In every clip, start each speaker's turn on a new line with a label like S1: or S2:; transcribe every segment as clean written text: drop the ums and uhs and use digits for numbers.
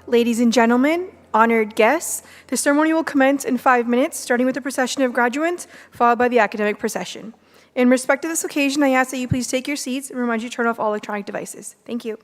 S1: Ladies and gentlemen, honored guests, the ceremony will commence in 5 minutes, starting with the procession of graduates, followed by the academic procession. In respect to this occasion, I ask that you please take your seats and remind you to turn off all electronic devices. Thank you.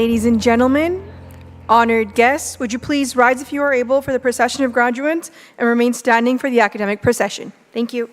S1: Ladies and gentlemen, honored guests, would you please rise if you are able for the procession of graduates and remain standing for the academic procession. Thank you.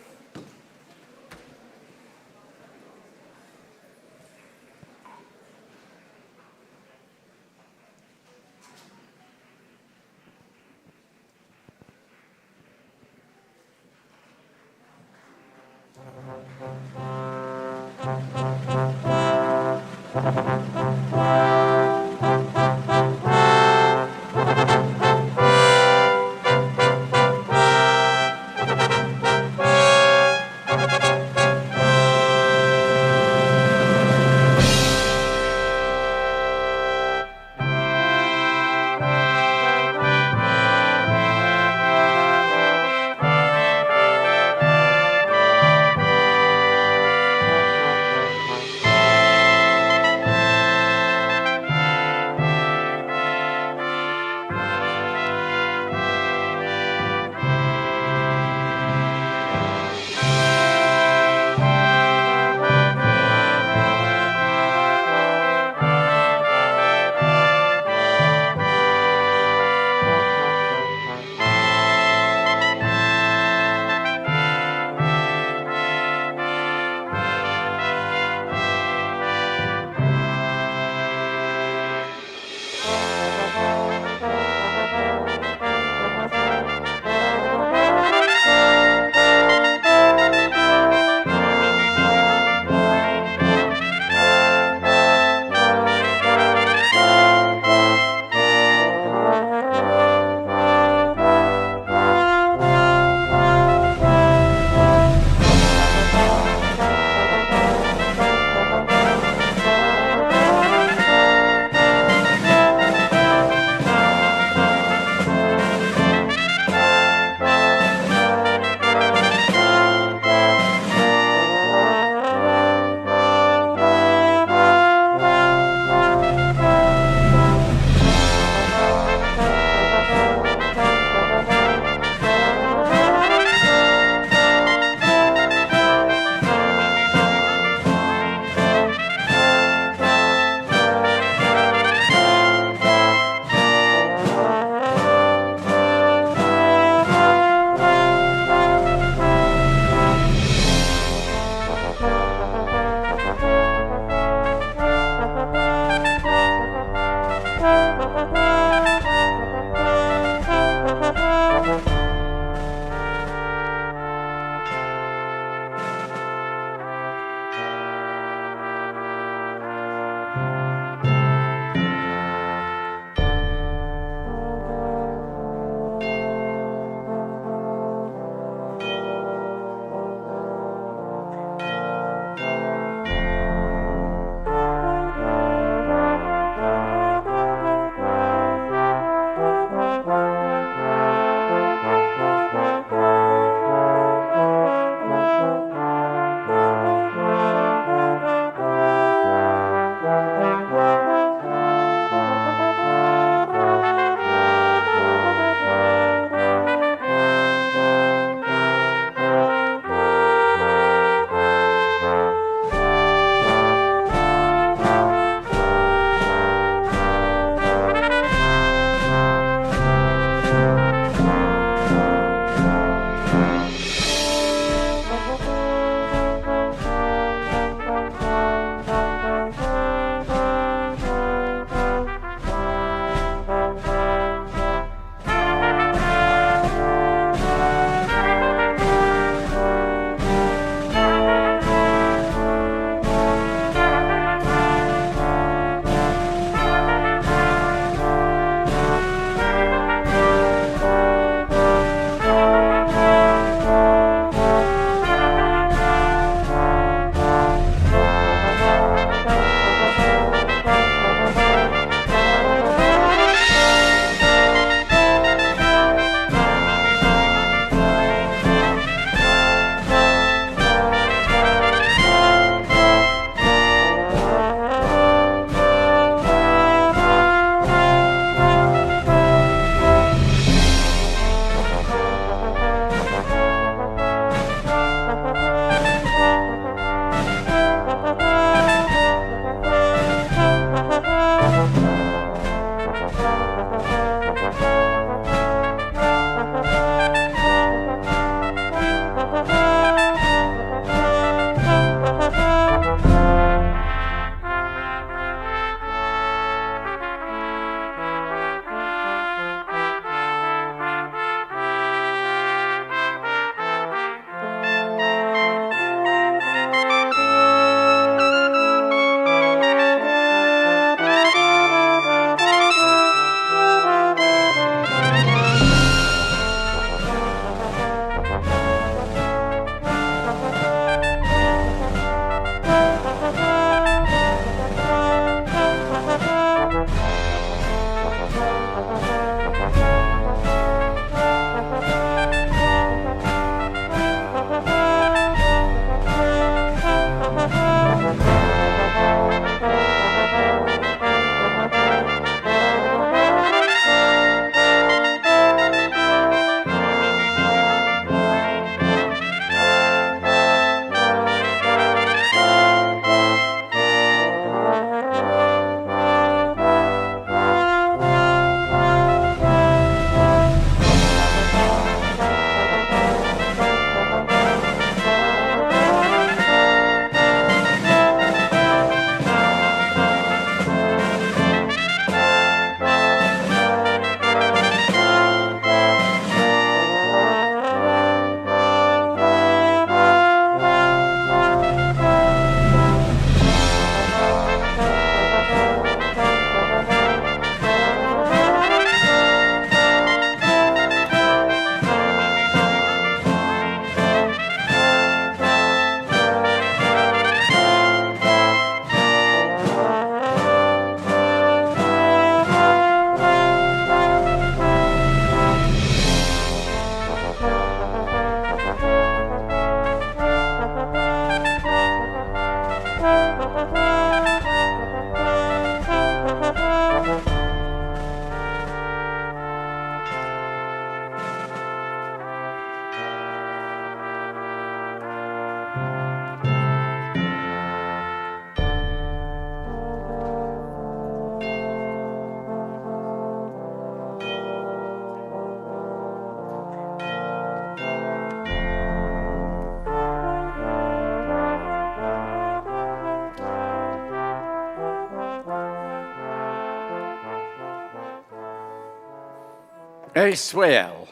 S2: Eswell.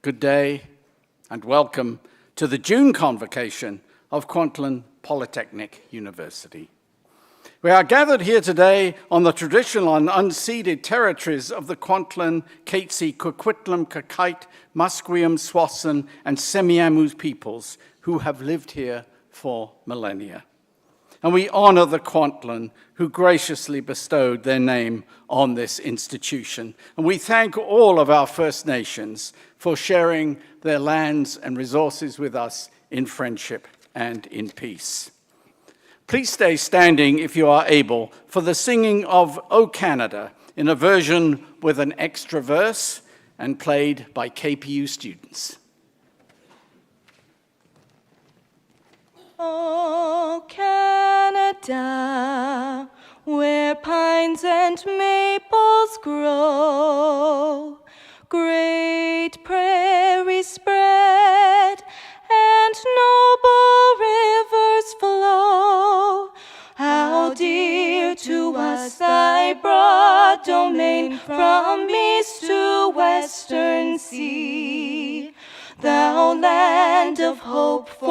S2: Good day and welcome to the June Convocation of Kwantlen Polytechnic University. We are gathered here today on the traditional and unceded territories of the Kwantlen, Katsi, Coquitlam, Kakite, Musqueam, Swasan, and Semiahmoo peoples who have lived here for millennia. And we honor the Kwantlen who graciously bestowed their name on this institution. And we thank all of our First Nations for sharing their lands and resources with us in friendship and in peace. Please stay standing if you are able for the singing of O Canada in a version with an extra verse and played by KPU students.
S3: O Canada, where pines and maples grow, great prairies spread, and noble rivers flow. How dear to us thy broad domain from east to western sea. Thou land of hope for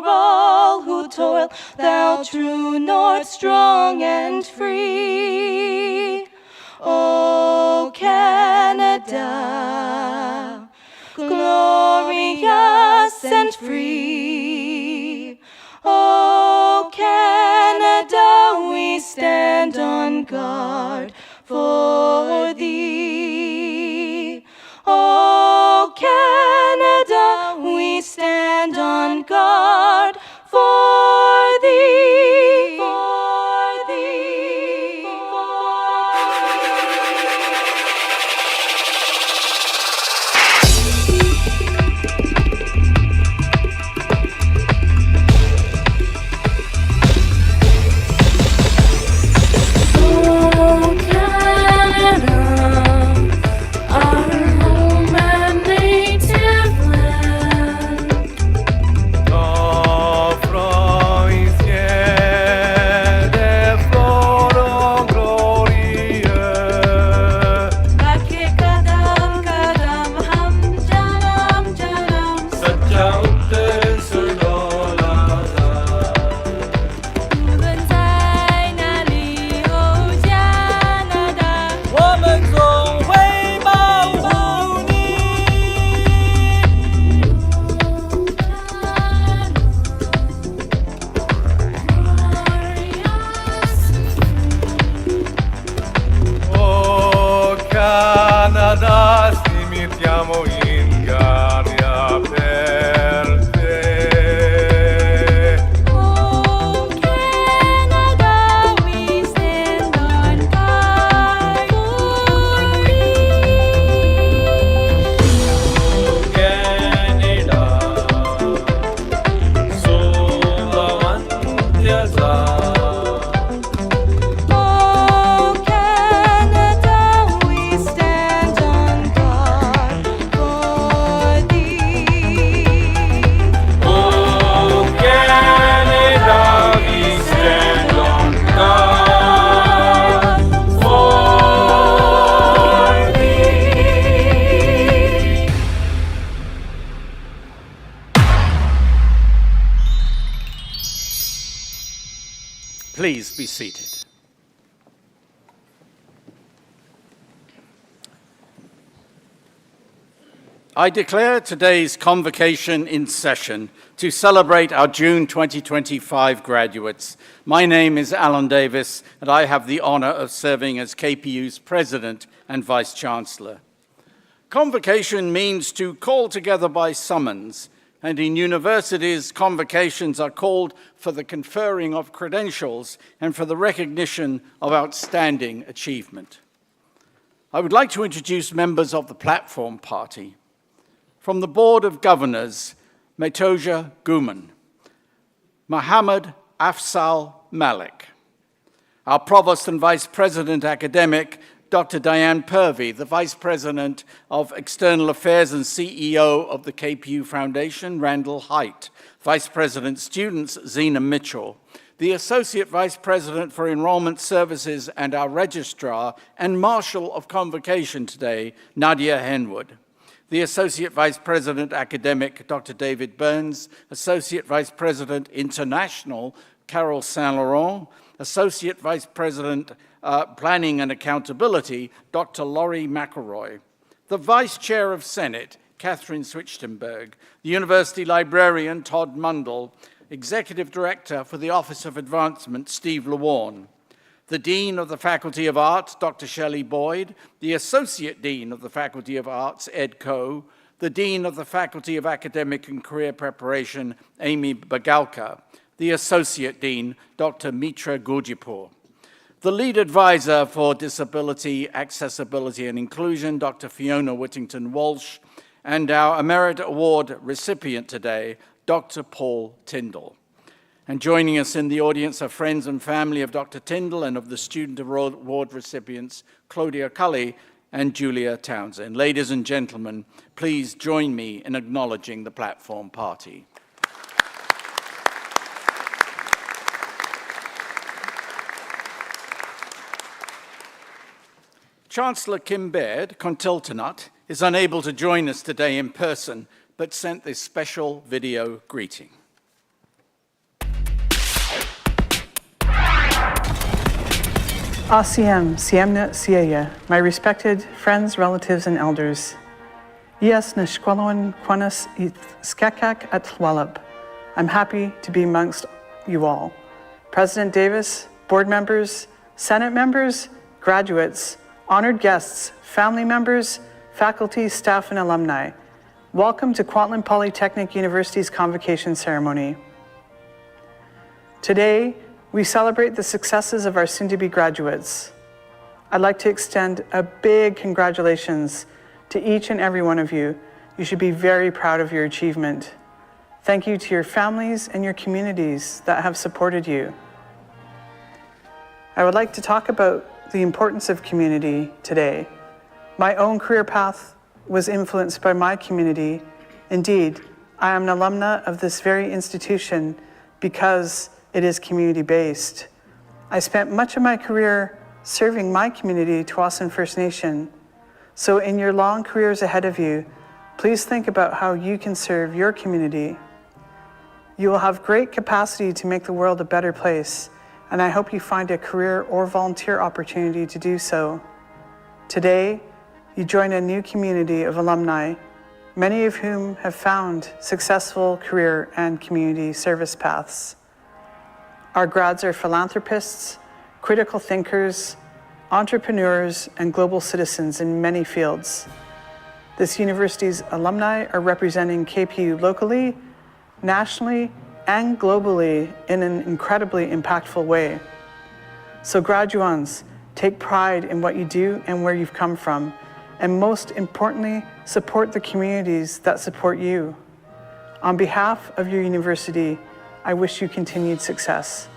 S3: all who toil, thou true north, strong and free. O Canada, glorious and free. O Canada, we stand on guard for thee. O Canada, we stand on guard for thee. For thee.
S4: Oh, Canada, our home and native land.
S2: Please be seated. I declare today's convocation in session to celebrate our June 2025 graduates. My name is Alan Davis, and I have the honor of serving as KPU's President and Vice Chancellor. Convocation means to call together by summons, and in universities, convocations are called for the conferring of credentials and for the recognition of outstanding achievement. I would like to introduce members of the Platform Party. From the Board of Governors, Metoja Guman, Mohammed Afsal Malik, our Provost and Vice President Academic, Dr. Diane Purvey, the Vice President of External Affairs and CEO of the KPU Foundation, Randall Haidt, Vice President Students, Zena Mitchell, the Associate Vice President for Enrollment Services and our Registrar and Marshal of Convocation today, Nadia Henwood. The Associate Vice President Academic, Dr. David Burns, Associate Vice President International, Carol Saint-Laurent, Associate Vice President Planning and Accountability, Dr. Laurie McElroy, the Vice Chair of Senate, Catherine Swichtenberg, the University Librarian, Todd Mundell, Executive Director for the Office of Advancement, Steve Lewarne, the Dean of the Faculty of Arts, Dr. Shelley Boyd, the Associate Dean of the Faculty of Arts, Ed Coe, the Dean of the Faculty of Academic and Career Preparation, Amy Bagalka, the Associate Dean, Dr. Mitra Gurjipur, the Lead Advisor for Disability, Accessibility and Inclusion, Dr. Fiona Whittington-Walsh, and our Emerit Award recipient today, Dr. Paul Tyndall. And joining us in the audience are friends and family of Dr. Tyndall and of the Student Award recipients, Claudia Cully and Julia Townsend. Ladies and gentlemen, please join me in acknowledging the platform party. Chancellor Kim Baird, Contiltonut, is unable to join us today in person, but sent this special video greeting.
S5: ASIEM, Siemna Siaya, my respected friends, relatives, and elders. Yes, Nishkwalwan Kwanas Skekak at Tlwalab. I'm happy to be amongst you all. President Davis, board members, Senate members, graduates, honored guests, family members, faculty, staff, and alumni. Welcome to Kwantlen Polytechnic University's Convocation ceremony. Today, we celebrate the successes of our soon-to-be graduates. I'd like to extend a big congratulations to each and every one of you. You should be very proud of your achievement. Thank you to your families and your communities that have supported you. I would like to talk about the importance of community today. My own career path was influenced by my community. Indeed, I am an alumna of this very institution because it is community-based. I spent much of my career serving my community, Tsawwassen First Nation. So in your long careers ahead of you, please think about how you can serve your community. You will have great capacity to make the world a better place, and I hope you find a career or volunteer opportunity to do so. Today, you join a new community of alumni, many of whom have found successful career and community service paths. Our grads are philanthropists, critical thinkers, entrepreneurs, and global citizens in many fields. This university's alumni are representing KPU locally, nationally, and globally in an incredibly impactful way. So graduands, take pride in what you do and where you've come from, and most importantly, support the communities that support you. On behalf of your university, I wish you continued success.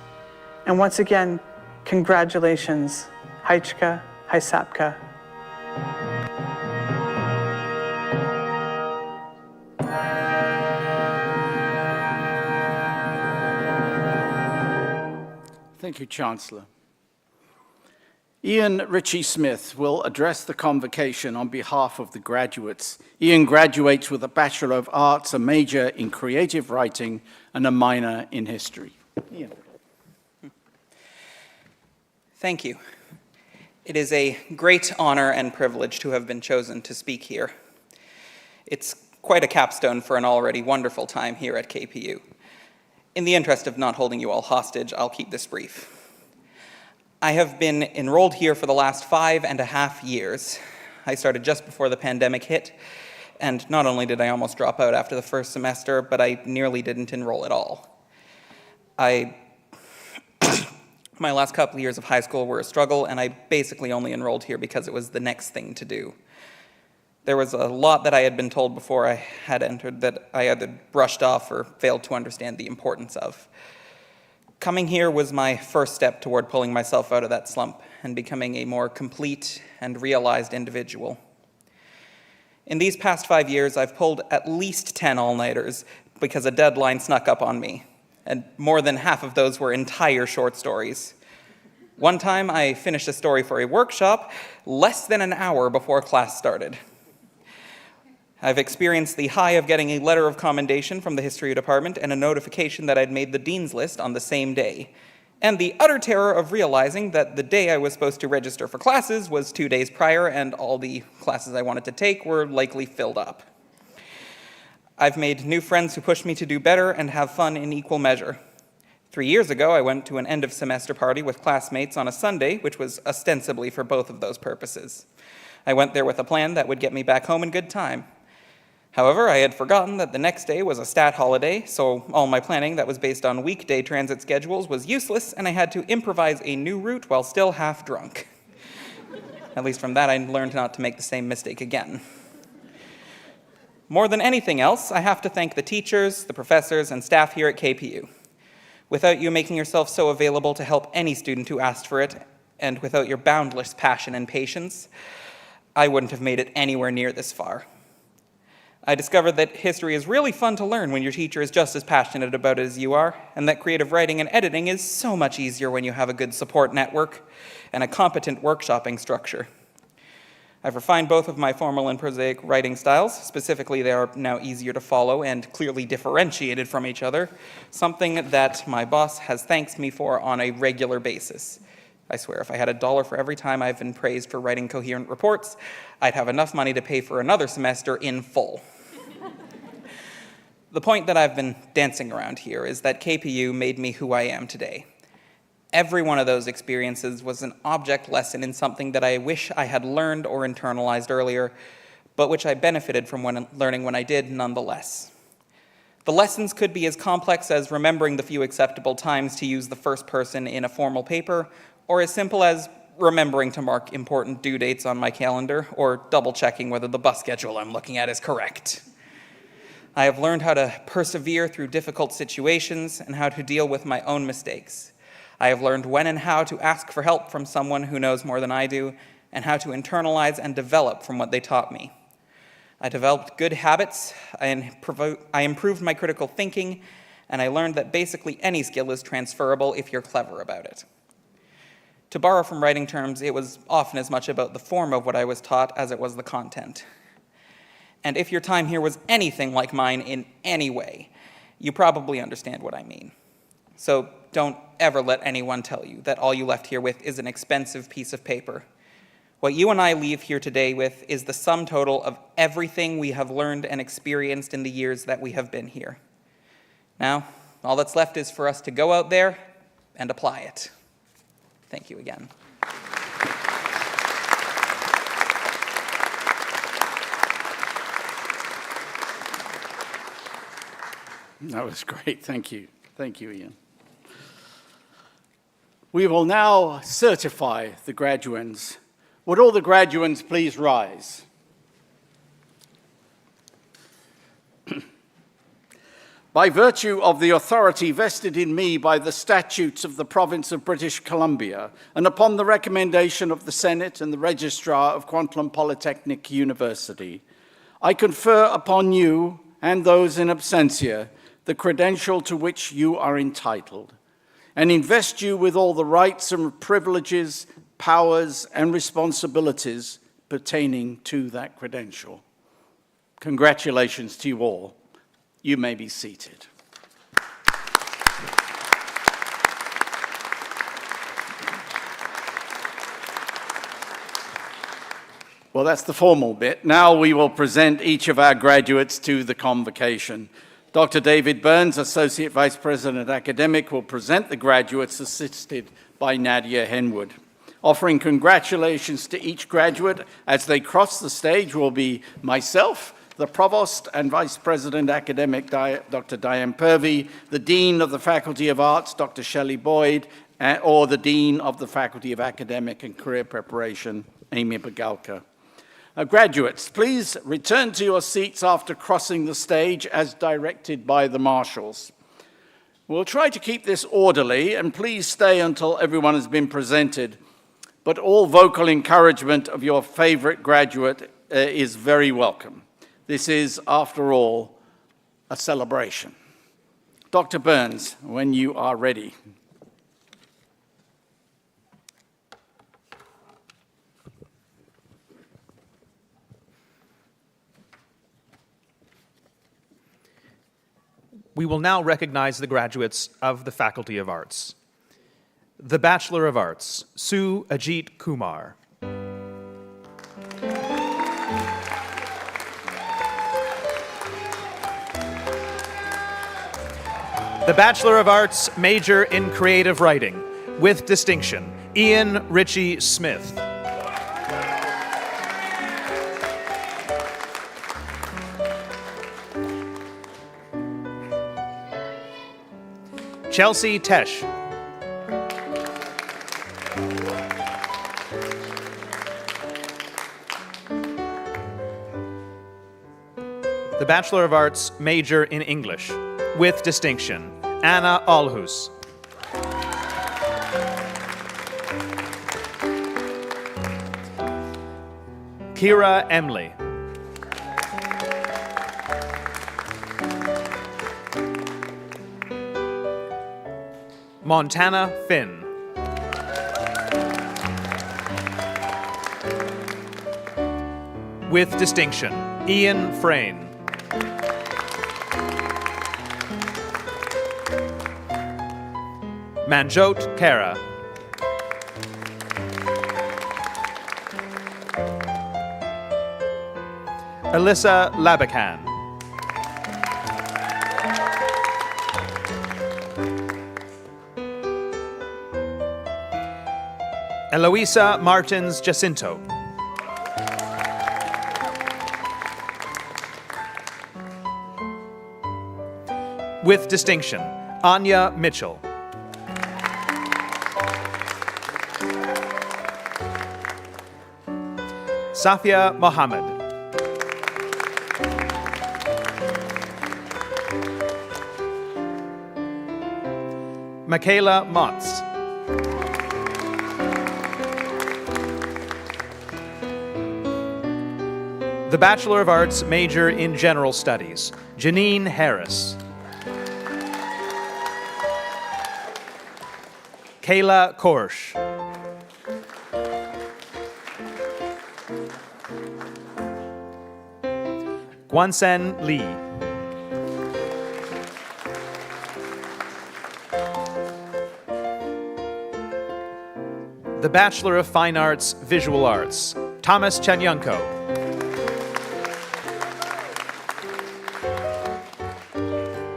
S5: And once again, congratulations. Haichka, Haisapka.
S2: Thank you, Chancellor. Ian Ritchie Smith will address the convocation on behalf of the graduates. Ian graduates with a Bachelor of Arts, a major in creative writing, and a minor in history. Ian.
S6: Thank you. It is a great honor and privilege to have been chosen to speak here. It's quite a capstone for an already wonderful time here at KPU. In the interest of not holding you all hostage, I'll keep this brief. I have been enrolled here for the last 5.5 years. I started just before the pandemic hit, and not only did I almost drop out after the first semester, but I nearly didn't enroll at all. My last couple of years of high school were a struggle, and I basically only enrolled here because it was the next thing to do. There was a lot that I had been told before I had entered that I either brushed off or failed to understand the importance of. Coming here was my first step toward pulling myself out of that slump and becoming a more complete and realized individual. In these past 5 years, I've pulled at least 10 all-nighters because a deadline snuck up on me. and more than half of those were entire short stories. One time, I finished a story for a workshop less than an hour before class started. I've experienced the high of getting a letter of commendation from the history department and a notification that I'd made the dean's list on the same day, and the utter terror of realizing that the day I was supposed to register for classes was 2 days prior, and all the classes I wanted to take were likely filled up. I've made new friends who push me to do better and have fun in equal measure. 3 years ago, I went to an end-of-semester party with classmates on a Sunday, which was ostensibly for both of those purposes. I went there with a plan that would get me back home in good time. However, I had forgotten that the next day was a stat holiday, so all my planning that was based on weekday transit schedules was useless, and I had to improvise a new route while still half drunk. At least from that, I learned not to make the same mistake again. More than anything else, I have to thank the teachers, the professors, and staff here at KPU. Without you making yourself so available to help any student who asked for it, and without your boundless passion and patience, I wouldn't have made it anywhere near this far. I discovered that history is really fun to learn when your teacher is just as passionate about it as you are, and that creative writing and editing is so much easier when you have a good support network and a competent workshopping structure. I've refined both of my formal and prosaic writing styles. Specifically, they are now easier to follow and clearly differentiated from each other, something that my boss has thanked me for on a regular basis. I swear, if I had $1 for every time I've been praised for writing coherent reports, I'd have enough money to pay for another semester in full. The point that I've been dancing around here is that KPU made me who I am today. Every one of those experiences was an object lesson in something that I wish I had learned or internalized earlier, but which I benefited from learning when I did nonetheless. The lessons could be as complex as remembering the few acceptable times to use the first person in a formal paper, or as simple as remembering to mark important due dates on my calendar, or double-checking whether the bus schedule I'm looking at is correct. I have learned how to persevere through difficult situations and how to deal with my own mistakes. I have learned when and how to ask for help from someone who knows more than I do, and how to internalize and develop from what they taught me. I developed good habits, I improved my critical thinking, and I learned that basically any skill is transferable if you're clever about it. To borrow from writing terms, it was often as much about the form of what I was taught as it was the content. And if your time here was anything like mine in any way, you probably understand what I mean. So don't ever let anyone tell you that all you left here with is an expensive piece of paper. What you and I leave here today with is the sum total of everything we have learned and experienced in the years that we have been here. Now, all that's left is for us to go out there and apply it. Thank you again.
S2: That was great. Thank you. Thank you, Ian. We will now certify the graduands. Would all the graduands please rise? By virtue of the authority vested in me by the statutes of the province of British Columbia, and upon the recommendation of the Senate and the Registrar of Kwantlen Polytechnic University, I confer upon you and those in absentia the credential to which you are entitled, and invest you with all the rights and privileges, powers, and responsibilities pertaining to that credential. Congratulations to you all. You may be seated. Well, that's the formal bit. Now we will present each of our graduates to the convocation. Dr. David Burns, Associate Vice President Academic, will present the graduates assisted by Nadia Henwood. Offering congratulations to each graduate as they cross the stage will be myself, the Provost and Vice President Academic, Dr. Diane Purvey, the Dean of the Faculty of Arts, Dr. Shelley Boyd, or the Dean of the Faculty of Academic and Career Preparation, Amy Bagalka. Graduates, please return to your seats after crossing the stage as directed by the marshals. We'll try to keep this orderly, and please stay until everyone has been presented, but all vocal encouragement of your favorite graduate is very welcome. This is, after all, a celebration. Dr. Burns, when you are ready.
S7: We will now recognize the graduates of the Faculty of Arts. The Bachelor of Arts, Sue Ajit Kumar. The Bachelor of Arts, major in creative writing, with distinction, Ian Ritchie Smith. Chelsea Tesh. The Bachelor of Arts, major in English, with distinction, Anna Alhus. Kira Emley. Montana Finn. With distinction, Ian Frayne. Manjot Kara. Alyssa Labakan. Eloisa Martins Jacinto. With distinction, Anya Mitchell. Safia Mohammed. Michaela Motz. The Bachelor of Arts, major in General Studies, Janine Harris. Kayla Korsh. Gwansen Lee. The Bachelor of Fine Arts, Visual Arts, Thomas Chanyanko.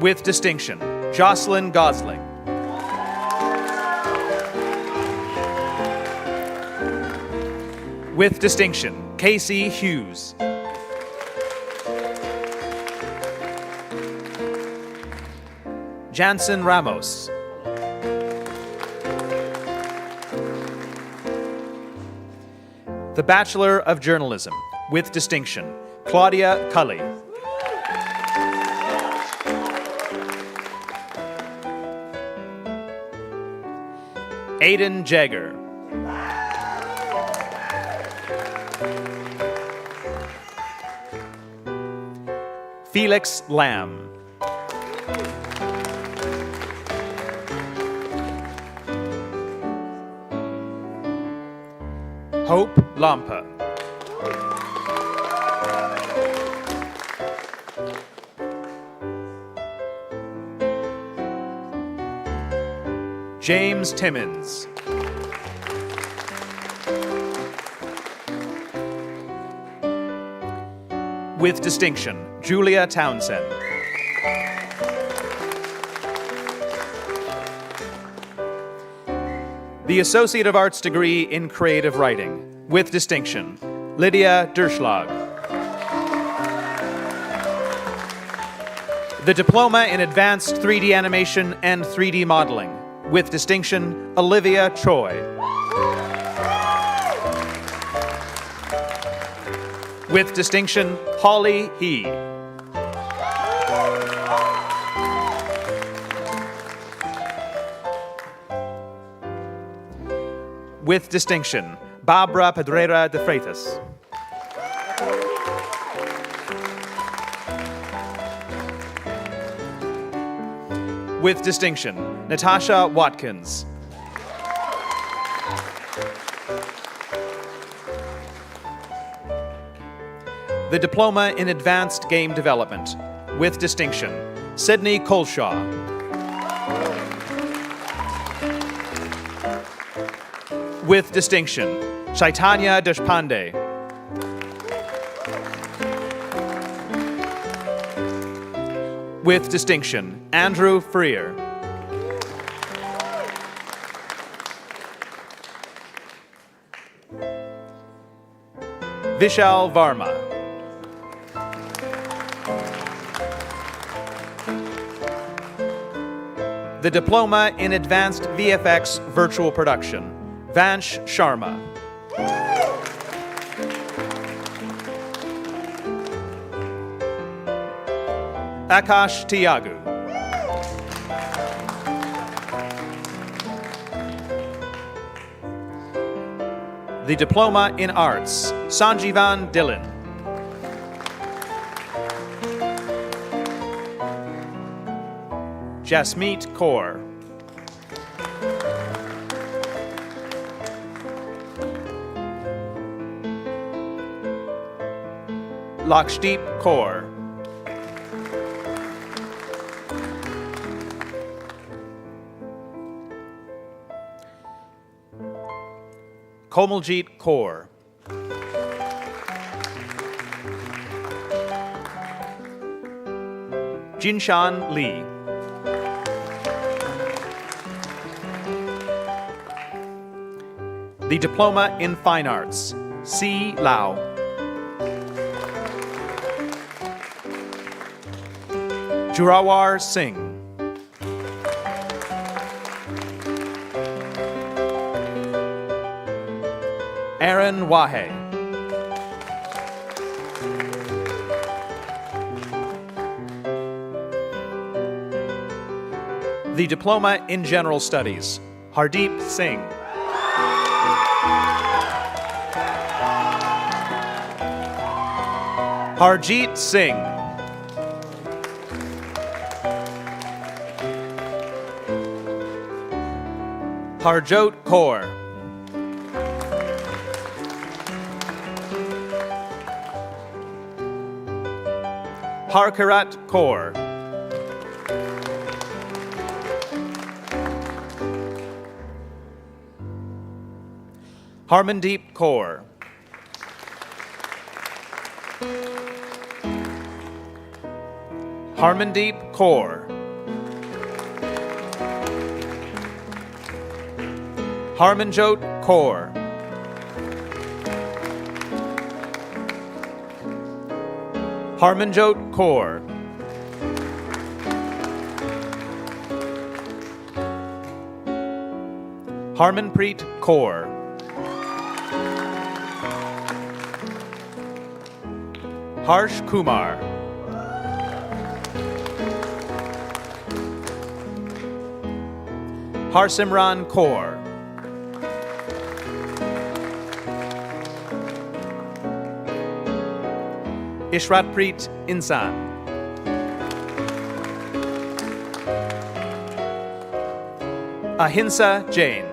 S7: With distinction, Jocelyn Gosling. With distinction, Casey Hughes. Jansen Ramos. The Bachelor of Journalism, with distinction, Claudia Cully. Aidan Jagger. Felix Lamb. Hope Lampa. James Timmons. With distinction, Julia Townsend. The Associate of Arts degree in Creative Writing, with distinction, Lydia Derschlag. The Diploma in Advanced 3D Animation and 3D Modeling, with distinction, Olivia Choi. With distinction, Holly He. With distinction, Barbara Pedreira de Freitas. With distinction, Natasha Watkins. The Diploma in Advanced Game Development. With distinction, Sydney Colshaw. With distinction, Chaitanya Deshpande. With distinction, Andrew Freer. Vishal Varma. The Diploma in Advanced VFX Virtual Production, Vansh Sharma. Akash Tiagu. The Diploma in Arts, Sanjivan Dhillon. Jasmeet Kaur. Lakshdeep Kaur. Komaljit Kaur. Jinshan Lee. The Diploma in Fine Arts, C. Lau. Jurawar Singh. Aaron Wahe. The Diploma in General Studies, Hardeep Singh. Harjeet Singh. Harjot Kaur. Harkarat Kaur. Harmandeep Kaur. Harmandeep Kaur. Harmanjot Kaur. Harmanjot Kaur. Harmanpreet Kaur. Harsh Kumar. Harsimran Kaur. Ishratpreet Insan. Ahimsa Jain.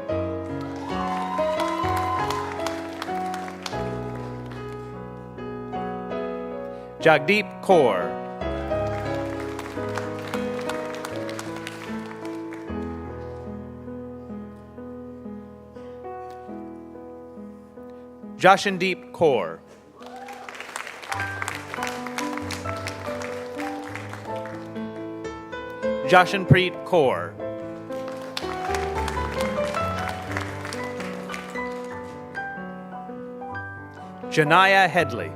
S7: Jagdeep Kaur. Jashandeep Kaur. Jashanpreet Kaur. Janaya Headley.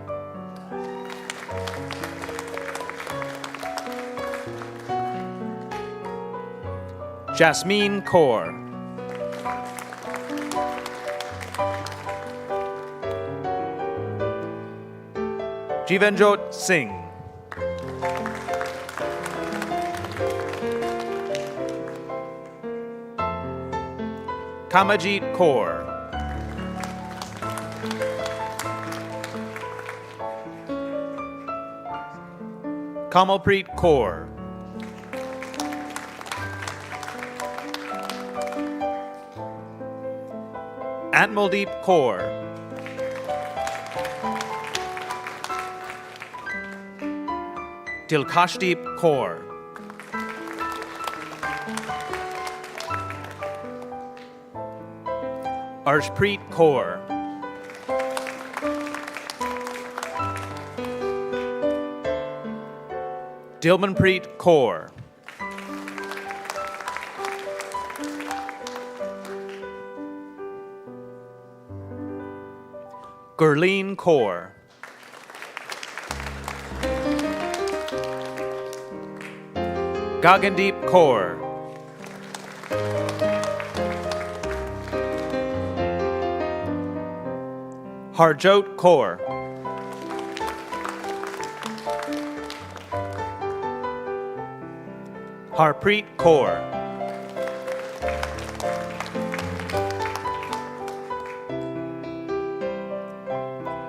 S7: Jasmine Kaur. Jivanjot Singh. Kamajit Kaur. Kamalpreet Kaur. Antmuldeep Kaur. Dilkashdeep Kaur. Arshpreet Kaur. Dilmanpreet Kaur. Gurleen Kaur. Gagandeep Kaur. Harjot Kaur. Harpreet Kaur.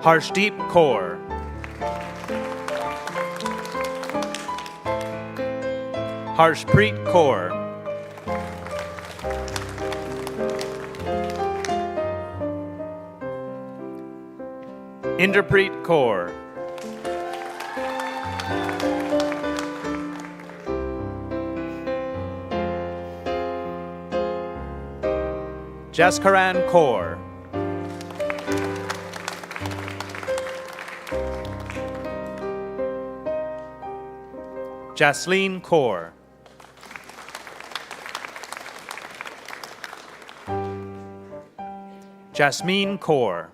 S7: Harshdeep Kaur. Harshpreet Kaur. Inderpreet Kaur. Jaskaran Kaur. Jasleen Kaur. Jasmine Kaur.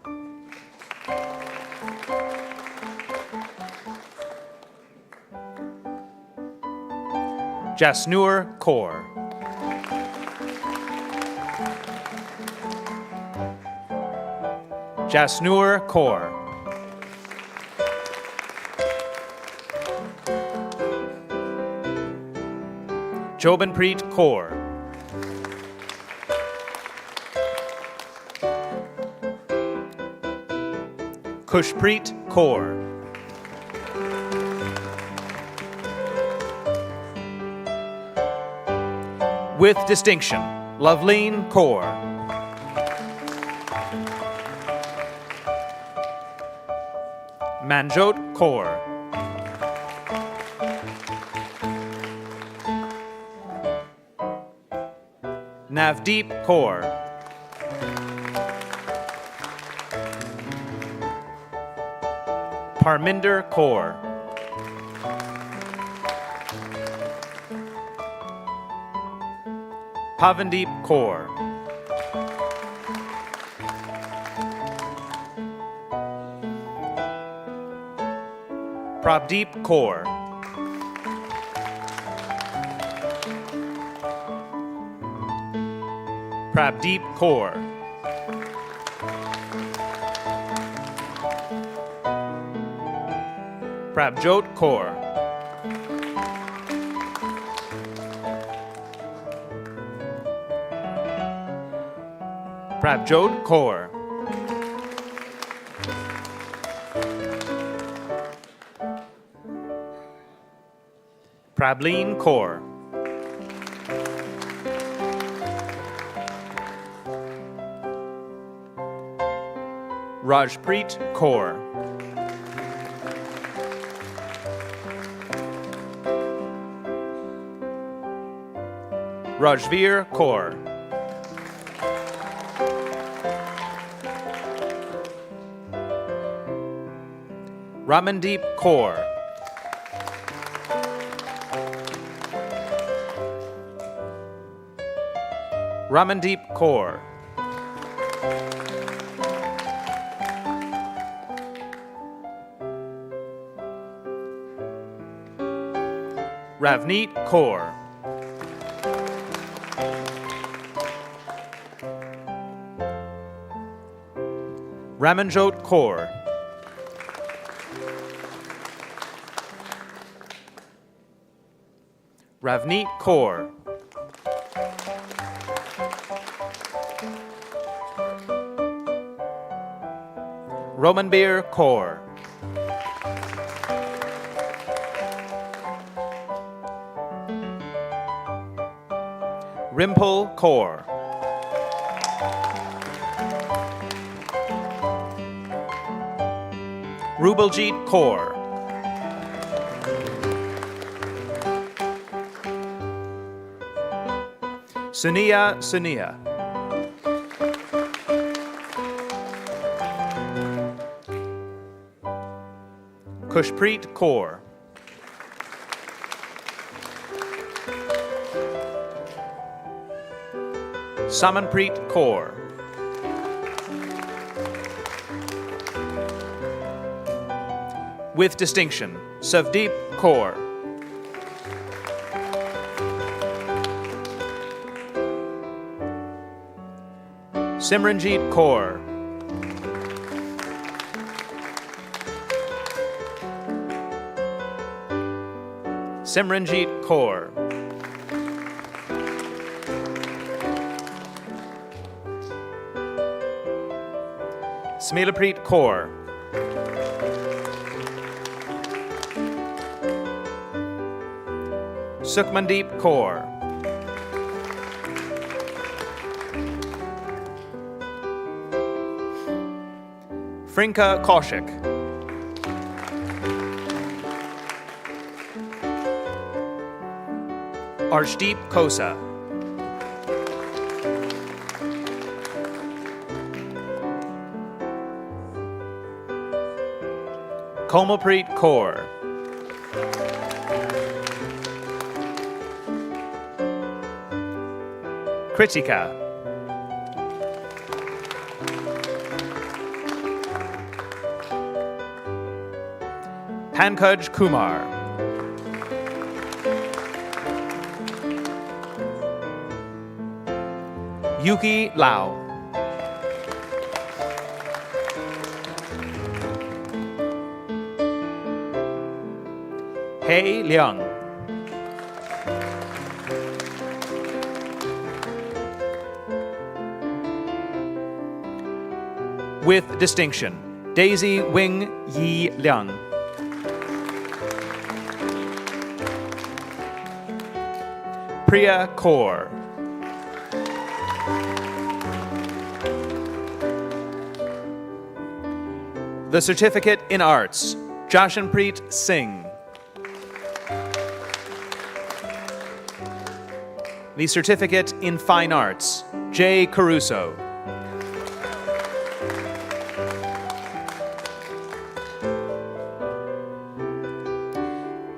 S7: Jasnur Kaur. Jasnur Kaur. Jobanpreet Kaur. Kushpreet Kaur. With distinction, Loveleen Kaur. Manjot Kaur. Navdeep Kaur. Parminder Kaur. Pavandeep Kaur. Prabdeep Kaur. Prabdeep Kaur. Prabjot Kaur. Prabjot Kaur. Prableen Kaur. Rajpreet Kaur. Rajveer Kaur. Ramandeep Kaur. Ramandeep Kaur. Ravneet Kaur. Ramanjot Kaur. Ravneet Kaur. Romanbir Kaur. Rimple Kaur. Rubaljit Kaur. Sunia Sunia. Kushpreet Kaur. Samanpreet Kaur. With distinction, Savdeep Kaur. Simranjeet Kaur. Simranjeet Kaur. Smilapreet Kaur. Sukhmandeep Kaur. Frinka Kaushik. Arshdeep Kosa. Komalpreet Kaur. Kritika. Pankaj Kumar. Yuki Lau. Hei Liang. With distinction, Daisy Wing Yi Liang. Priya Kaur. The Certificate in Arts, Jashanpreet Singh. The Certificate in Fine Arts, J. Caruso.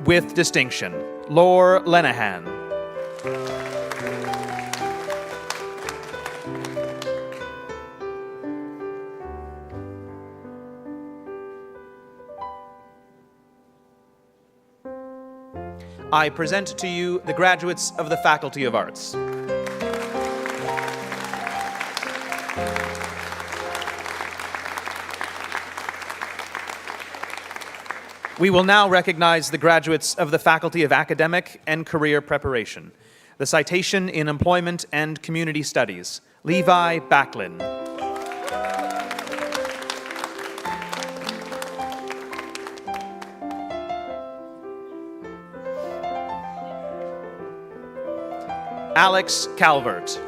S7: With distinction, Lore Lenehan. I present to you the graduates of the Faculty of Arts. We will now recognize the graduates of the Faculty of Academic and Career Preparation. The Citation in Employment and Community Studies, Levi Backlin. Alex Calvert.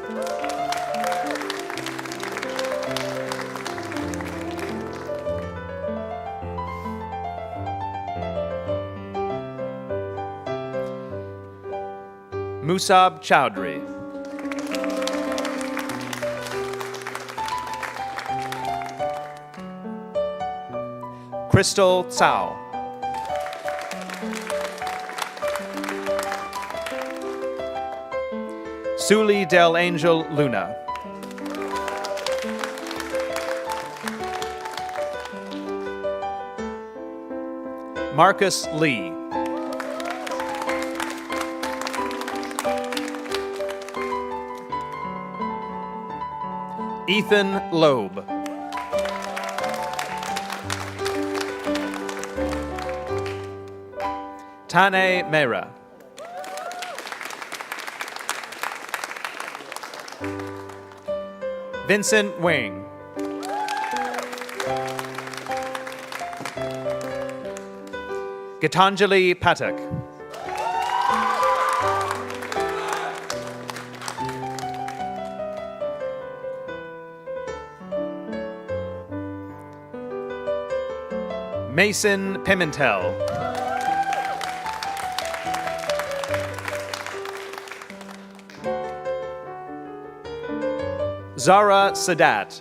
S7: Musab Chowdhury. Crystal Tsao. Suli Del Angel Luna. Marcus Lee. Ethan Loeb. Tane Mehra. Vincent Wing. Gitanjali Pathak. Mason Pimentel. Zara Sadat.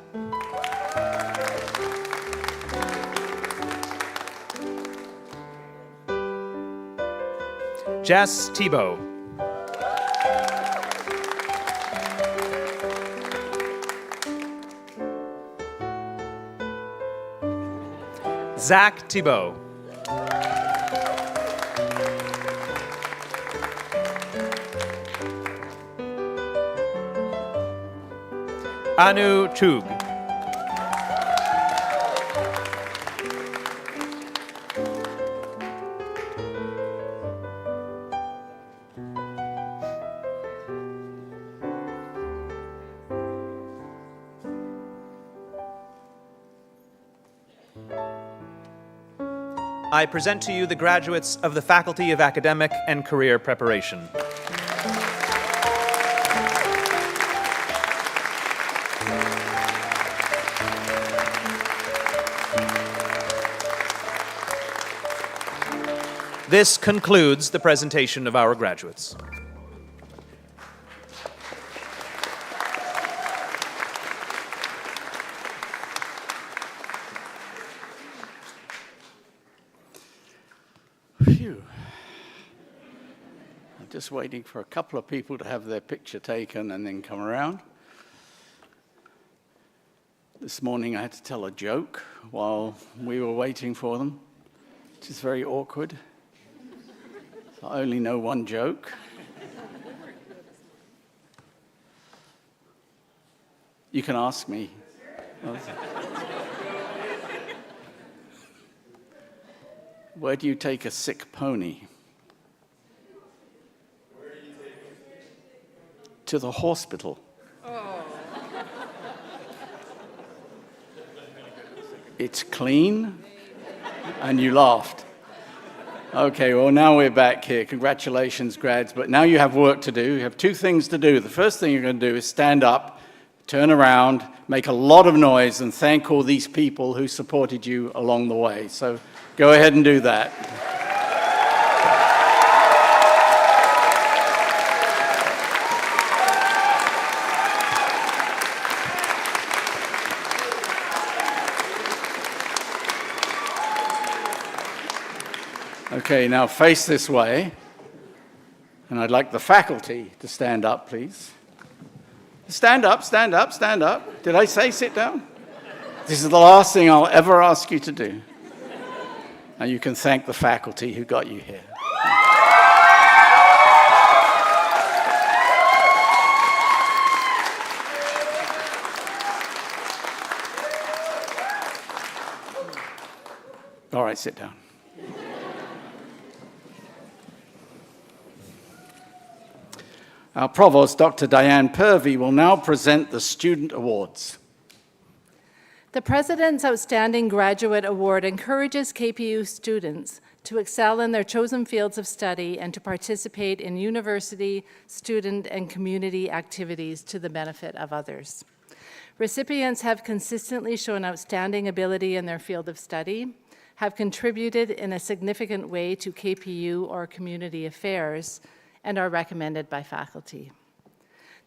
S7: Jess Tebow. Zach Thibault. Anu Chug. I present to you the graduates of the Faculty of Academic and Career Preparation. This concludes the presentation of our graduates.
S2: Phew. I'm just waiting for a couple of people to have their picture taken and then come around. This morning I had to tell a joke while we were waiting for them, which is very awkward. I only know one joke. You can ask me. Where do you take a sick pony? Where do you take it? To the hospital. Oh. It's clean, and you laughed. Okay, well, now we're back here. Congratulations, grads. But now you have work to do. You have two things to do. The first thing you're going to do is stand up, turn around, make a lot of noise, and thank all these people who supported you along the way. So go ahead and do that. Okay, now face this way, and I'd like the faculty to stand up, please. Stand up, stand up, stand up. Did I say sit down? This is the last thing I'll ever ask you to do. Now you can thank the faculty who got you here. All right, sit down. Our Provost, Dr. Diane Purvey, will now present the Student Awards.
S8: The President's Outstanding Graduate Award encourages KPU students to excel in their chosen fields of study and to participate in university, student, and community activities to the benefit of others. Recipients have consistently shown outstanding ability in their field of study, have contributed in a significant way to KPU or community affairs, and are recommended by faculty.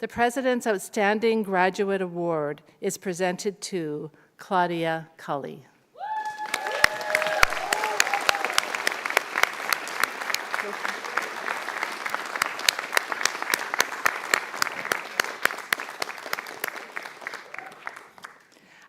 S8: The President's Outstanding Graduate Award is presented to Claudia Cully.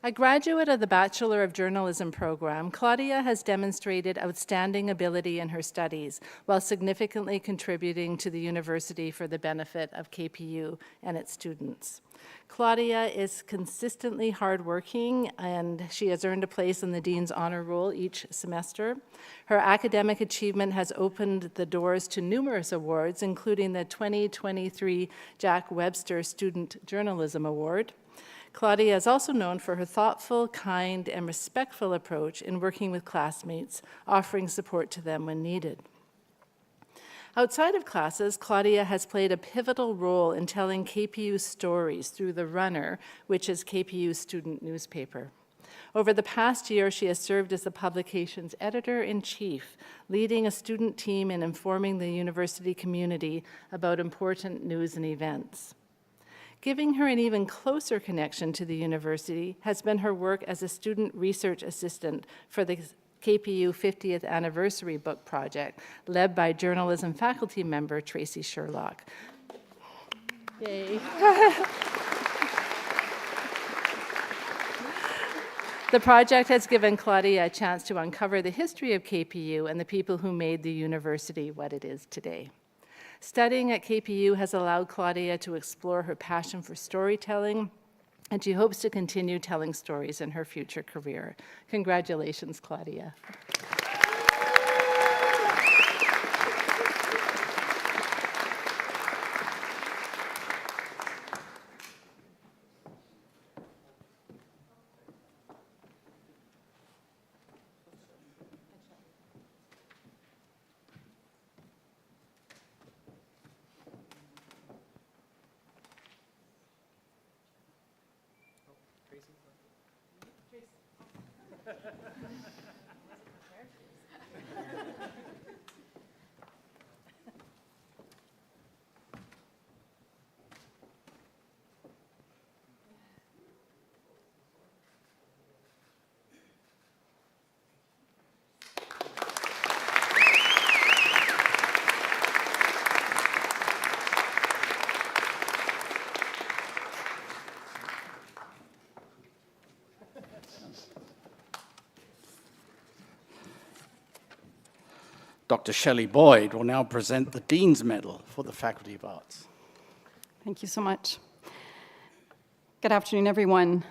S8: A graduate of the Bachelor of Journalism program, Claudia has demonstrated outstanding ability in her studies while significantly contributing to the university for the benefit of KPU and its students. Claudia is consistently hardworking, and she has earned a place in the Dean's Honor Roll each semester. Her academic achievement has opened the doors to numerous awards, including the 2023 Jack Webster Student Journalism Award. Claudia is also known for her thoughtful, kind, and respectful approach in working with classmates, offering support to them when needed. Outside of classes, Claudia has played a pivotal role in telling KPU stories through The Runner, which is KPU's student newspaper. Over the past year, she has served as the publication's editor-in-chief, leading a student team in informing the university community about important news and events. Giving her an even closer connection to the university has been her work as a student research assistant for the KPU 50th Anniversary Book Project, led by journalism faculty member Tracy Sherlock. Yay. The project has given Claudia a chance to uncover the history of KPU and the people who made the university what it is today. Studying at KPU has allowed Claudia to explore her passion for storytelling, and she hopes to continue telling stories in her future career. Congratulations, Claudia.
S2: Dr. Shelley Boyd will now present the Dean's Medal for the Faculty of Arts.
S9: Thank you so much. Good afternoon, everyone.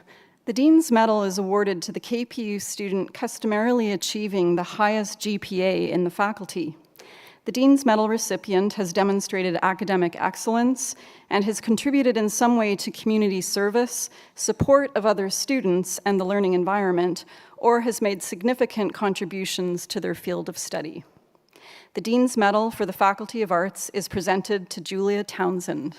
S9: The Dean's Medal is awarded to the KPU student customarily achieving the highest GPA in the faculty. The Dean's Medal recipient has demonstrated academic excellence and has contributed in some way to community service, support of other students and the learning environment, or has made significant contributions to their field of study. The Dean's Medal for the Faculty of Arts is presented to Julia Townsend.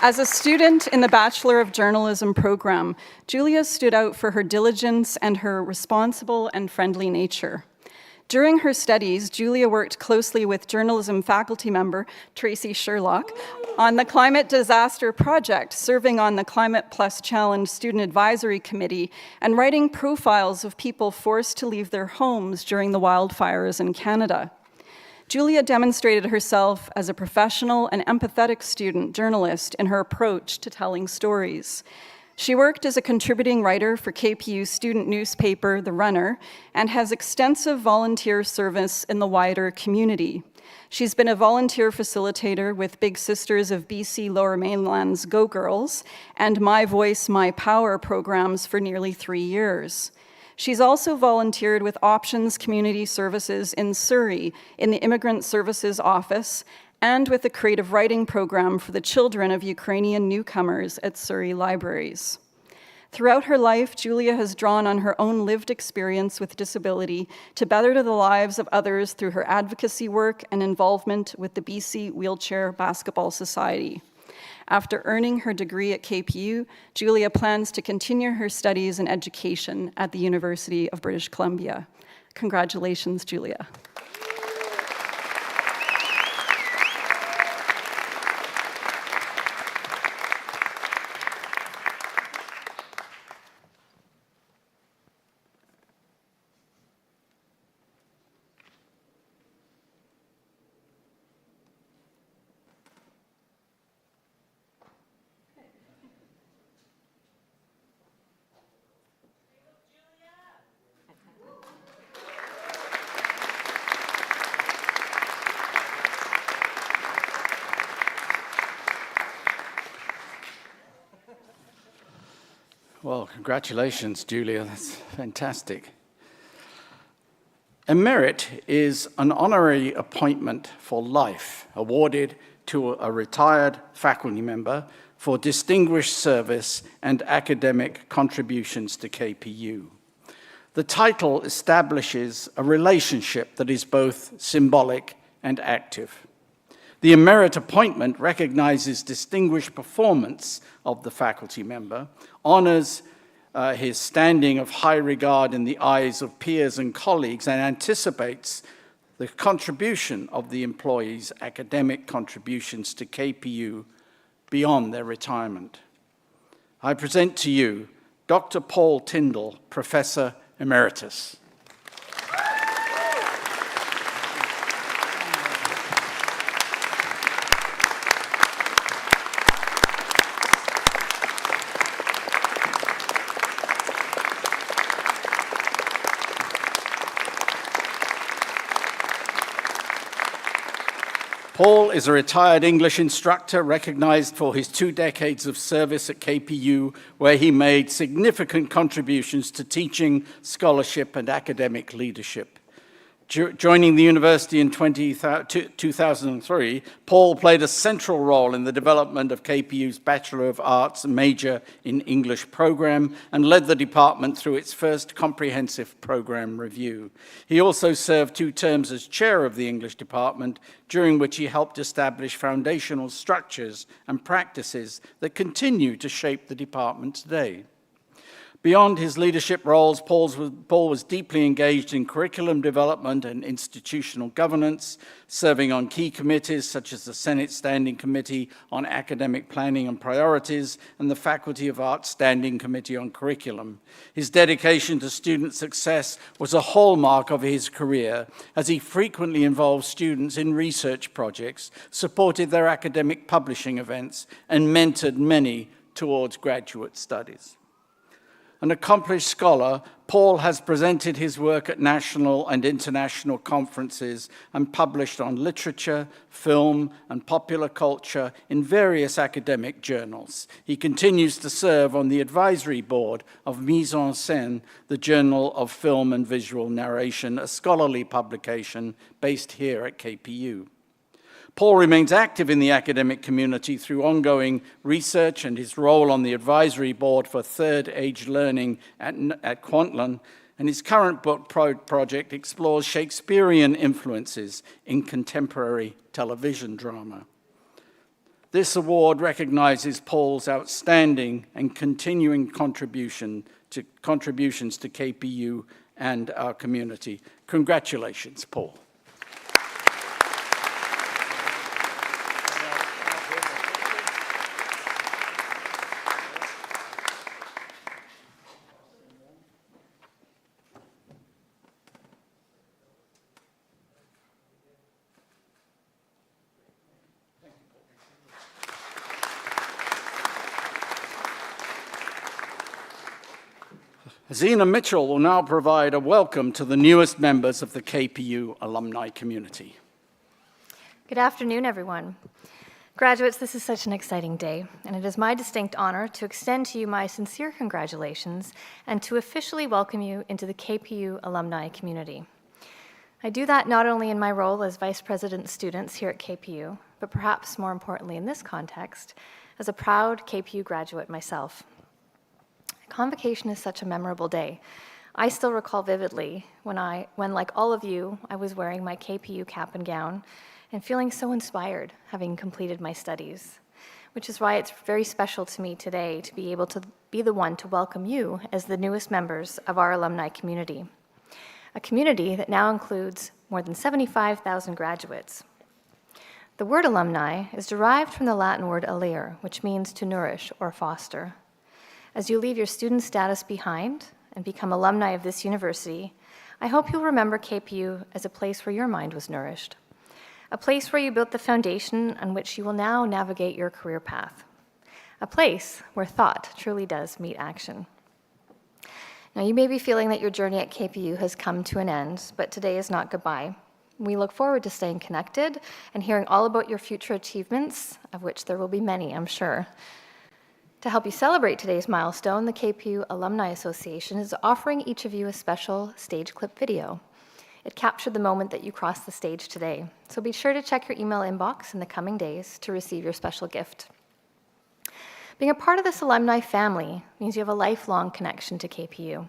S9: As a student in the Bachelor of Journalism program, Julia stood out for her diligence and her responsible and friendly nature. During her studies, Julia worked closely with journalism faculty member Tracy Sherlock on the Climate Disaster Project, serving on the Climate Plus Challenge Student Advisory Committee and writing profiles of people forced to leave their homes during the wildfires in Canada. Julia demonstrated herself as a professional and empathetic student journalist in her approach to telling stories. She worked as a contributing writer for KPU's student newspaper, The Runner, and has extensive volunteer service in the wider community. She's been a volunteer facilitator with Big Sisters of BC Lower Mainland's Go Girls and My Voice, My Power programs for nearly 3 years. She's also volunteered with Options Community Services in Surrey in the Immigrant Services Office and with the creative writing program for the children of Ukrainian newcomers at Surrey Libraries. Throughout her life, Julia has drawn on her own lived experience with disability to better the lives of others through her advocacy work and involvement with the BC Wheelchair Basketball Society. After earning her degree at KPU, Julia plans to continue her studies in education at the University of British Columbia. Congratulations, Julia.
S2: Well, congratulations, Julia. That's fantastic. Emerit is an honorary appointment for life awarded to a retired faculty member for distinguished service and academic contributions to KPU. The title establishes a relationship that is both symbolic and active. The emerit appointment recognizes distinguished performance of the faculty member, honors his standing of high regard in the eyes of peers and colleagues, and anticipates the contribution of the employee's academic contributions to KPU beyond their retirement. I present to you Dr. Paul Tyndall, Professor Emeritus. Paul is a retired English instructor recognized for his 2 decades of service at KPU, where he made significant contributions to teaching, scholarship, and academic leadership. Joining the university in 2003, Paul played a central role in the development of KPU's Bachelor of Arts major in English program and led the department through its first comprehensive program review. He also served 2 terms as chair of the English department, during which he helped establish foundational structures and practices that continue to shape the department today. Beyond his leadership roles, Paul was deeply engaged in curriculum development and institutional governance, serving on key committees such as the Senate Standing Committee on Academic Planning and Priorities and the Faculty of Arts Standing Committee on Curriculum. His dedication to student success was a hallmark of his career, as he frequently involved students in research projects, supported their academic publishing events, and mentored many towards graduate studies. An accomplished scholar, Paul has presented his work at national and international conferences and published on literature, film, and popular culture in various academic journals. He continues to serve on the advisory board of Mise en Scène, the Journal of Film and Visual Narration, a scholarly publication based here at KPU. Paul remains active in the academic community through ongoing research and his role on the advisory board for Third Age Learning at Kwantlen, and his current book project explores Shakespearean influences in contemporary television drama. This award recognizes Paul's outstanding and continuing contributions to KPU and our community. Congratulations, Paul. Zena Mitchell will now provide a welcome to the newest members of the KPU alumni community.
S10: Good afternoon, everyone. Graduates, this is such an exciting day, and it is my distinct honor to extend to you my sincere congratulations and to officially welcome you into the KPU alumni community. I do that not only in my role as Vice President of Students here at KPU, but perhaps more importantly in this context, as a proud KPU graduate myself. Convocation is such a memorable day. I still recall vividly when, like all of you, I was wearing my KPU cap and gown and feeling so inspired, having completed my studies, which is why it's very special to me today to be able to be the one to welcome you as the newest members of our alumni community, a community that now includes more than 75,000 graduates. The word alumni is derived from the Latin word alere, which means to nourish or foster. As you leave your student status behind and become alumni of this university, I hope you'll remember KPU as a place where your mind was nourished, a place where you built the foundation on which you will now navigate your career path, a place where thought truly does meet action. Now, you may be feeling that your journey at KPU has come to an end, but today is not goodbye. We look forward to staying connected and hearing all about your future achievements, of which there will be many, I'm sure. To help you celebrate today's milestone, the KPU Alumni Association is offering each of you a special stage clip video. It captured the moment that you crossed the stage today, so be sure to check your email inbox in the coming days to receive your special gift. Being a part of this alumni family means you have a lifelong connection to KPU,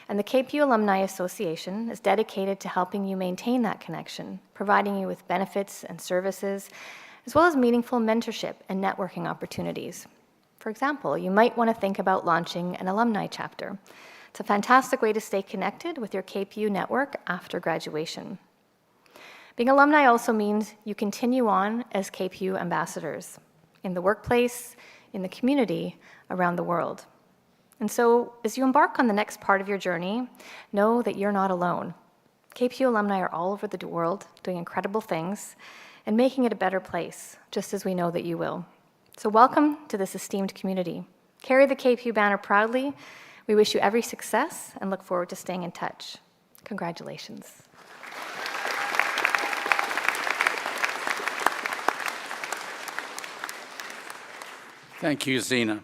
S10: and the KPU Alumni Association is dedicated to helping you maintain that connection, providing you with benefits and services, as well as meaningful mentorship and networking opportunities. For example, you might want to think about launching an alumni chapter. It's a fantastic way to stay connected with your KPU network after graduation. Being alumni also means you continue on as KPU ambassadors in the workplace, in the community, around the world. And so, as you embark on the next part of your journey, know that you're not alone. KPU alumni are all over the world doing incredible things and making it a better place, just as we know that you will. So welcome to this esteemed community. Carry the KPU banner proudly. We wish you every success and look forward to staying in touch. Congratulations.
S2: Thank you, Zena.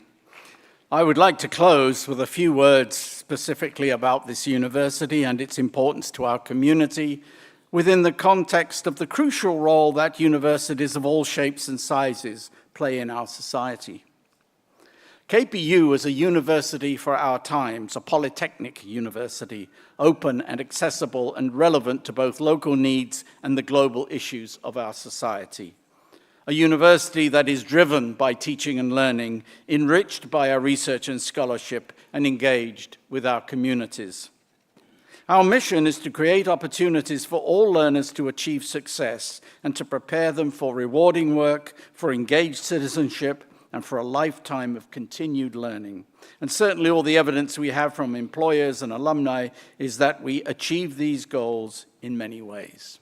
S2: I would like to close with a few words specifically about this university and its importance to our community within the context of the crucial role that universities of all shapes and sizes play in our society. KPU is a university for our times, a polytechnic university, open and accessible and relevant to both local needs and the global issues of our society. A university that is driven by teaching and learning, enriched by our research and scholarship, and engaged with our communities. Our mission is to create opportunities for all learners to achieve success and to prepare them for rewarding work, for engaged citizenship, and for a lifetime of continued learning. And certainly all the evidence we have from employers and alumni is that we achieve these goals in many ways.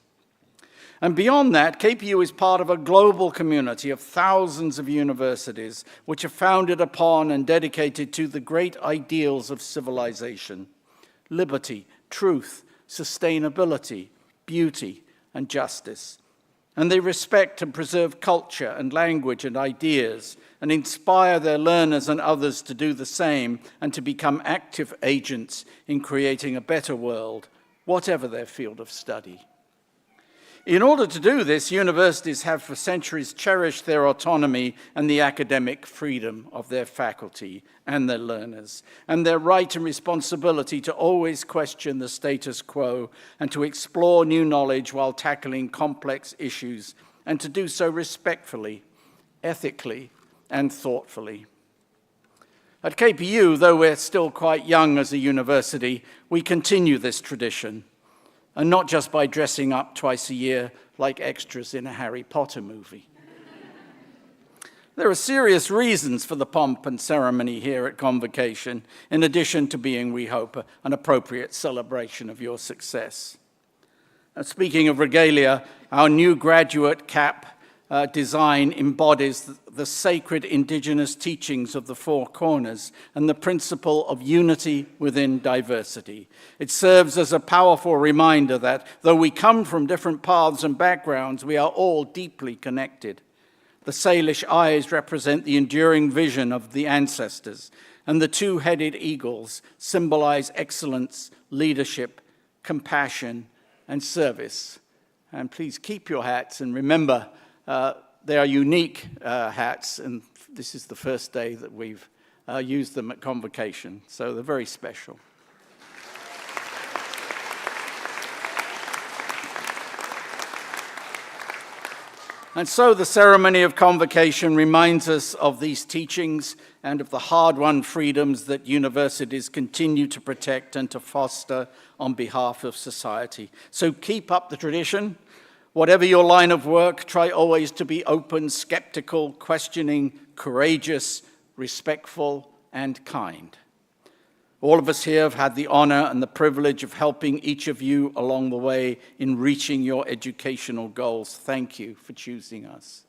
S2: And beyond that, KPU is part of a global community of thousands of universities which are founded upon and dedicated to the great ideals of civilization: liberty, truth, sustainability, beauty, and justice. And they respect and preserve culture and language and ideas and inspire their learners and others to do the same and to become active agents in creating a better world, whatever their field of study. In order to do this, universities have for centuries cherished their autonomy and the academic freedom of their faculty and their learners, and their right and responsibility to always question the status quo and to explore new knowledge while tackling complex issues, and to do so respectfully, ethically, and thoughtfully. At KPU, though we're still quite young as a university, we continue this tradition. And not just by dressing up twice a year like extras in a Harry Potter movie. There are serious reasons for the pomp and ceremony here at Convocation, in addition to being, we hope, an appropriate celebration of your success. Speaking of regalia, our new graduate cap design embodies the sacred indigenous teachings of the Four Corners and the principle of unity within diversity. It serves as a powerful reminder that though we come from different paths and backgrounds, we are all deeply connected. The Salish eyes represent the enduring vision of the ancestors, and the two-headed eagles symbolize excellence, leadership, compassion, and service. And please keep your hats and remember, they are unique hats, and this is the first day that we've used them at Convocation, so they're very special. And so the ceremony of Convocation reminds us of these teachings and of the hard-won freedoms that universities continue to protect and to foster on behalf of society. So keep up the tradition. Whatever your line of work, try always to be open, skeptical, questioning, courageous, respectful, and kind. All of us here have had the honor and the privilege of helping each of you along the way in reaching your educational goals. Thank you for choosing us.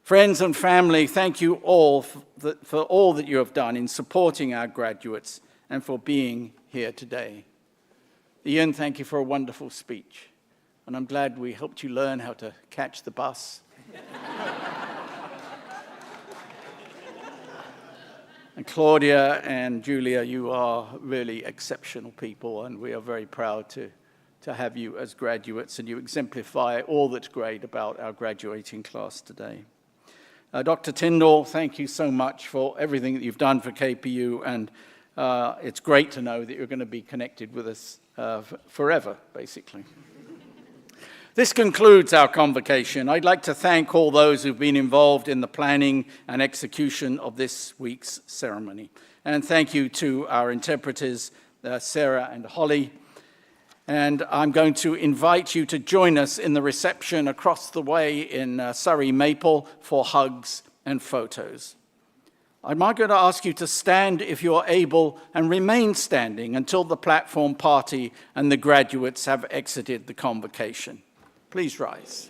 S2: Friends and family, thank you all for all that you have done in supporting our graduates and for being here today. Ian, thank you for a wonderful speech. And I'm glad we helped you learn how to catch the bus. And Claudia and Julia, you are really exceptional people, and we are very proud to have you as graduates, and you exemplify all that's great about our graduating class today. Dr. Tyndall, thank you so much for everything that you've done for KPU, and it's great to know that you're going to be connected with us forever, basically. This concludes our convocation. I'd like to thank all those who've been involved in the planning and execution of this week's ceremony. And thank you to our interpreters, Sarah and Holly. And I'm going to invite you to join us in the reception across the way in Surrey Maple for hugs and photos. I'm now going to ask you to stand if you're able and remain standing until the platform party and the graduates have exited the convocation. Please rise.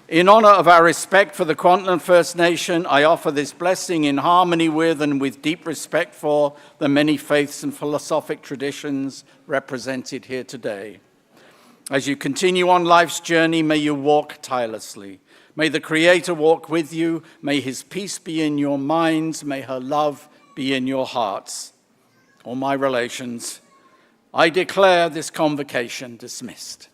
S2: In honor of our respect for the Kwantlen First Nation, I offer this blessing in harmony with and with deep respect for the many faiths and philosophic traditions represented here today. As you continue on life's journey, may you walk tirelessly. May the Creator walk with you. May his peace be in your minds. May her love be in your hearts. All my relations, I declare this convocation dismissed.